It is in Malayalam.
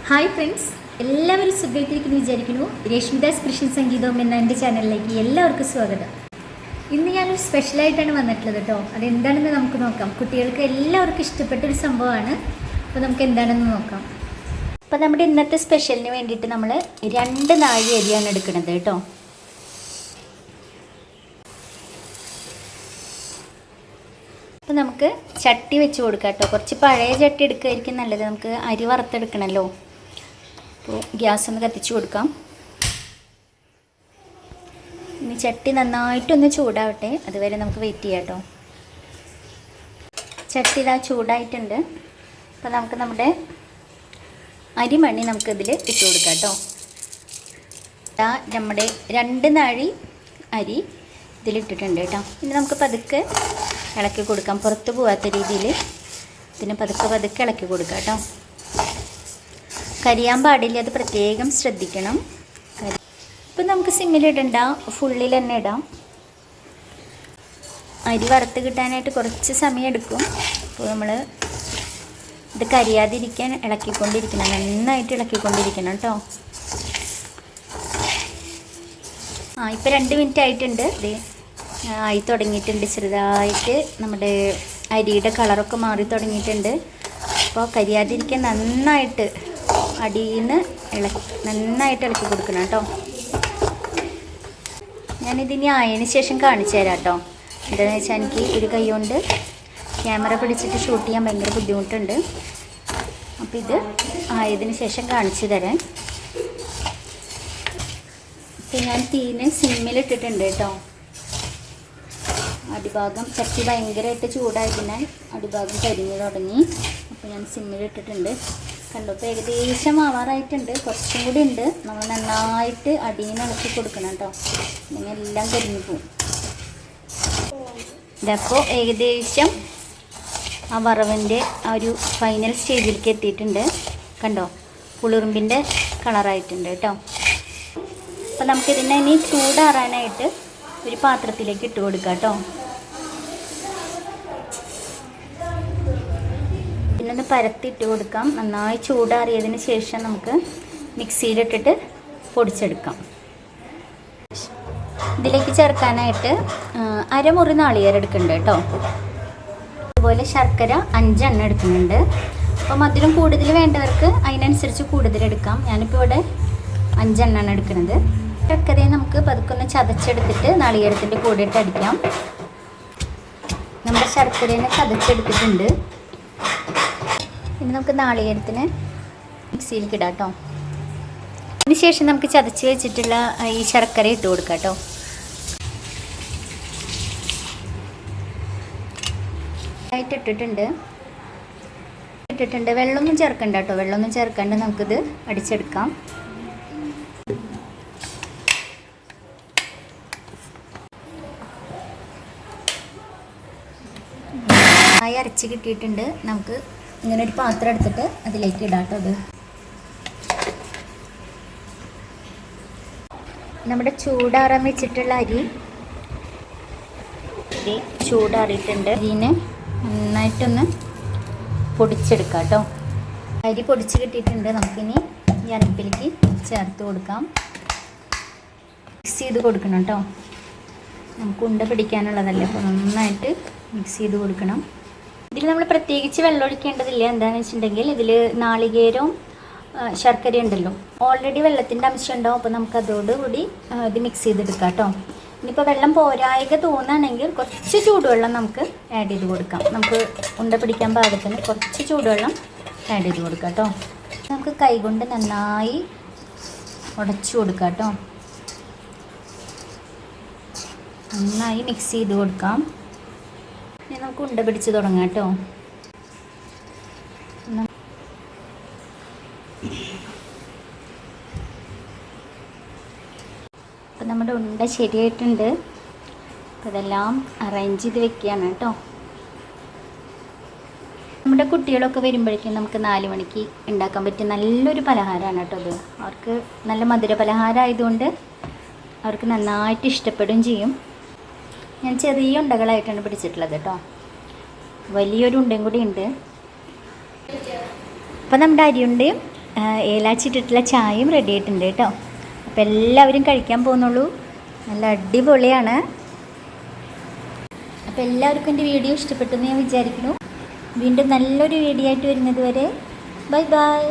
ഹായ് ഫ്രണ്ട്സ്, എല്ലാവരും സുഖമായിട്ടിരിക്കുന്നു വിചാരിക്കുന്നു. രശ്മിദാസ് കൃഷി സംഗീതവും എന്ന എൻ്റെ ചാനലിലേക്ക് എല്ലാവർക്കും സ്വാഗതം. ഇന്ന് ഞാനൊരു സ്പെഷ്യലായിട്ടാണ് വന്നിട്ടുള്ളത് കേട്ടോ. അതെന്താണെന്ന് നമുക്ക് നോക്കാം. കുട്ടികൾക്ക് എല്ലാവർക്കും ഇഷ്ടപ്പെട്ടൊരു സംഭവമാണ്. അപ്പോൾ നമുക്ക് എന്താണെന്ന് നോക്കാം. അപ്പോൾ നമ്മുടെ ഇന്നത്തെ സ്പെഷ്യലിന് വേണ്ടിയിട്ട് നമ്മൾ 2 നാഴി അരിയാണ് എടുക്കുന്നത് കേട്ടോ. അപ്പോൾ നമുക്ക് ചട്ടി വെച്ച് കൊടുക്കാം കേട്ടോ. കുറച്ച് പഴയ ചട്ടി എടുക്കുകയായിരിക്കും നല്ലത്. നമുക്ക് അരി വറുത്തെടുക്കണമല്ലോ. അപ്പോൾ ഗ്യാസ് ഒന്ന് കത്തിച്ച് കൊടുക്കാം. ഇനി ചട്ടി നന്നായിട്ടൊന്ന് ചൂടാവട്ടെ, അതുവരെ നമുക്ക് വെയിറ്റ് ചെയ്യാം കേട്ടോ. ചട്ടി ഇതാ ചൂടായിട്ടുണ്ട്. അപ്പോൾ നമുക്ക് നമ്മുടെ അരിമണി നമുക്കിതിൽ ഇട്ട് കൊടുക്കാം കേട്ടോ. ഇതാ നമ്മുടെ 2 നാഴി അരി ഇതിലിട്ടിട്ടുണ്ട് കേട്ടോ. ഇനി നമുക്ക് പതുക്കെ ഇളക്കി കൊടുക്കാം. പുറത്ത് പോകാത്ത രീതിയിൽ ഇതിന് പതുക്കെ ഇളക്കി കൊടുക്കാം കേട്ടോ. കരിയാൻ പാടില്ല, അത് പ്രത്യേകം ശ്രദ്ധിക്കണം. ഇപ്പം നമുക്ക് സിമ്മിലിടണ്ട, ഫുള്ളിൽ തന്നെ ഇടാം. അരി വറുത്ത് കിട്ടാനായിട്ട് കുറച്ച് സമയം എടുക്കും. അപ്പോൾ നമ്മൾ ഇത് കരിയാതിരിക്കാൻ ഇളക്കിക്കൊണ്ടിരിക്കണം, നന്നായിട്ട് ഇളക്കിക്കൊണ്ടിരിക്കണം കേട്ടോ. ഇപ്പോൾ 2 മിനിറ്റ് ആയിട്ടുണ്ട്. ഇത് ആയി തുടങ്ങിയിട്ടുണ്ട്. ചെറുതായിട്ട് നമ്മുടെ അരിയുടെ കളറൊക്കെ മാറി തുടങ്ങിയിട്ടുണ്ട്. അപ്പോൾ കരിയാതിരിക്കാൻ നന്നായിട്ട് അടിയിൽ നിന്ന് നന്നായിട്ട് ഇളക്കി കൊടുക്കണം കേട്ടോ. ഞാനിതിനി ആയതിന് ശേഷം കാണിച്ചു തരാം കേട്ടോ. എന്താണെന്ന് വെച്ചാൽ എനിക്ക് ഒരു കൈ കൊണ്ട് ക്യാമറ പിടിച്ചിട്ട് ഷൂട്ട് ചെയ്യാൻ ഭയങ്കര ബുദ്ധിമുട്ടുണ്ട്. അപ്പോൾ ഇത് ആയതിന് ശേഷം കാണിച്ചു തരാൻ. അപ്പോൾ ഞാൻ തീനെ സിമ്മിലിട്ടിട്ടുണ്ട് കേട്ടോ. അടിഭാഗം ചട്ടി ഭയങ്കരമായിട്ട് ചൂടായതിനാൽ അടിഭാഗം കരിഞ്ഞ് തുടങ്ങി. അപ്പോൾ ഞാൻ സിമ്മിലിട്ടിട്ടുണ്ട്. കണ്ടോ, ഇപ്പോൾ ഏകദേശം ആവാറായിട്ടുണ്ട്. കുറച്ചും കൂടി ഉണ്ട്. നമ്മൾ നന്നായിട്ട് അടിയിൽ നിന്ന് ഇളക്കി കൊടുക്കണം കേട്ടോ. അല്ലെങ്കിൽ എല്ലാം കരിഞ്ഞു പോകും. ഇതപ്പോൾ ഏകദേശം ആ വറവിൻ്റെ ആ ഒരു ഫൈനൽ സ്റ്റേജിലേക്ക് എത്തിയിട്ടുണ്ട്. കണ്ടോ, പുളിറുമ്പിൻ്റെ കളറായിട്ടുണ്ട് കേട്ടോ. അപ്പോൾ നമുക്കിതിനെ ഇനി ചൂടാറാനായിട്ട് ഒരു പാത്രത്തിലേക്ക് ഇട്ട് കൊടുക്കാം കേട്ടോ. പിന്നൊന്ന് പരത്തിയിട്ട് കൊടുക്കാം. നന്നായി ചൂടാറിയതിന് ശേഷം നമുക്ക് മിക്സിയിലിട്ടിട്ട് പൊടിച്ചെടുക്കാം. ഇതിലേക്ക് ചേർക്കാനായിട്ട് അരമുറി നാളികേരം എടുക്കുന്നുണ്ട് കേട്ടോ. അതുപോലെ ശർക്കര 5 എണ്ണം എടുക്കുന്നുണ്ട്. അപ്പോൾ മധുരം കൂടുതൽ വേണ്ടവർക്ക് അതിനനുസരിച്ച് കൂടുതലെടുക്കാം. ഞാനിപ്പോൾ ഇവിടെ 5 എണ്ണമാണ് എടുക്കുന്നത്. ശർക്കരയെ നമുക്ക് പതുക്കൊന്ന് ചതച്ചെടുത്തിട്ട് നാളികേരത്തിൻ്റെ കൂടെ ഇട്ട് അടിക്കാം. നമ്മുടെ ശർക്കരേനെ ചതച്ചെടുത്തിട്ടുണ്ട്. ഇനി നമുക്ക് നാളികേരത്തിന് മിക്സിയിലേക്ക് ഇടാം കേട്ടോ. അതിനുശേഷം നമുക്ക് ചതച്ച് വെച്ചിട്ടുള്ള ഈ ശർക്കര ഇട്ട് കൊടുക്കാം കേട്ടോ. ആയിട്ട് ഇട്ടിട്ടുണ്ട്. വെള്ളമൊന്നും ചേർക്കണ്ട കേട്ടോ. വെള്ളമൊന്നും ചേർക്കാണ്ട് നമുക്കിത് അടിച്ചെടുക്കാം. അരച്ച് കിട്ടിയിട്ടുണ്ട്. നമുക്ക് ഇങ്ങനെ ഒരു പാത്രം എടുത്തിട്ട് അതിലേക്ക് ഇടാം കേട്ടോ. അത് നമ്മുടെ ചൂടാറാൻ വെച്ചിട്ടുള്ള അരി ചൂടാറിയിട്ടുണ്ട്. അരിനെ നന്നായിട്ടൊന്ന് പൊടിച്ചെടുക്കാം കേട്ടോ. അരി പൊടിച്ച് കിട്ടിയിട്ടുണ്ട്. നമുക്കിനി ഈ അരപ്പിലേക്ക് ചേർത്ത് കൊടുക്കാം. മിക്സ് ചെയ്ത് കൊടുക്കണം കേട്ടോ. നമുക്ക് ഉണ്ട പിടിക്കാനുള്ളതല്ലേ, അപ്പോൾ നന്നായിട്ട് മിക്സ് ചെയ്ത് കൊടുക്കണം. ഇതിൽ നമ്മൾ പ്രത്യേകിച്ച് വെള്ളം ഒഴിക്കേണ്ടതില്ല. എന്താണെന്ന് വെച്ചിട്ടുണ്ടെങ്കിൽ ഇതിൽ നാളികേരവും ശർക്കര ഉണ്ടല്ലോ, ഓൾറെഡി വെള്ളത്തിൻ്റെ അംശം ഉണ്ടാവും. അപ്പോൾ നമുക്ക് അതോടുകൂടി ഇത് മിക്സ് ചെയ്തെടുക്കാം കേട്ടോ. ഇനിയിപ്പോൾ വെള്ളം പോരായക തോന്നുകയാണെങ്കിൽ കുറച്ച് ചൂടുവെള്ളം നമുക്ക് ആഡ് ചെയ്ത് കൊടുക്കാം. നമുക്ക് ഉണ്ട പിടിക്കാൻ പാകത്തിന് കുറച്ച് ചൂടുവെള്ളം ആഡ് ചെയ്ത് കൊടുക്കാം കേട്ടോ. നമുക്ക് കൈകൊണ്ട് നന്നായി ഉടച്ചു കൊടുക്കാം കേട്ടോ. നന്നായി മിക്സ് ചെയ്ത് കൊടുക്കാം. ഇനി നമുക്ക് ഉണ്ട പിടിച്ച് തുടങ്ങാം കേട്ടോ. അപ്പം നമ്മുടെ ഉണ്ട ശരിയായിട്ടുണ്ട്. അപ്പോൾ ഇതെല്ലാം അറേഞ്ച് ചെയ്ത് വെക്കുകയാണ് കേട്ടോ. നമ്മുടെ കുട്ടികളൊക്കെ വരുമ്പോഴേക്കും നമുക്ക് 4 മണിക്ക് ഉണ്ടാക്കാൻ പറ്റിയ നല്ലൊരു പലഹാരമാണ് കേട്ടോ ഇത്. അവർക്ക് നല്ല മധുര പലഹാരം ആയതുകൊണ്ട് അവർക്ക് നന്നായിട്ട് ഇഷ്ടപ്പെടുകയും ചെയ്യും. ഞാൻ ചെറിയ ഉണ്ടകളായിട്ടാണ് പിടിച്ചിട്ടുള്ളത് കേട്ടോ. വലിയൊരു ഉണ്ടയും കൂടി ഉണ്ട്. അപ്പോൾ നമ്മുടെ അരിയുണ്ടയും ഏലാച്ചിട്ടിട്ടുള്ള ചായയും റെഡി ആയിട്ടുണ്ട് കേട്ടോ. അപ്പോൾ എല്ലാവരും കഴിക്കാൻ പോകുന്നുള്ളൂ. നല്ല അടിപൊളിയാണ്. അപ്പോൾ എല്ലാവർക്കും എൻ്റെ വീഡിയോ ഇഷ്ടപ്പെട്ടെന്ന് ഞാൻ വിചാരിക്കുന്നു. വീണ്ടും നല്ലൊരു വീഡിയോ ആയിട്ട് വരുന്നത് വരെ ബൈ ബൈ.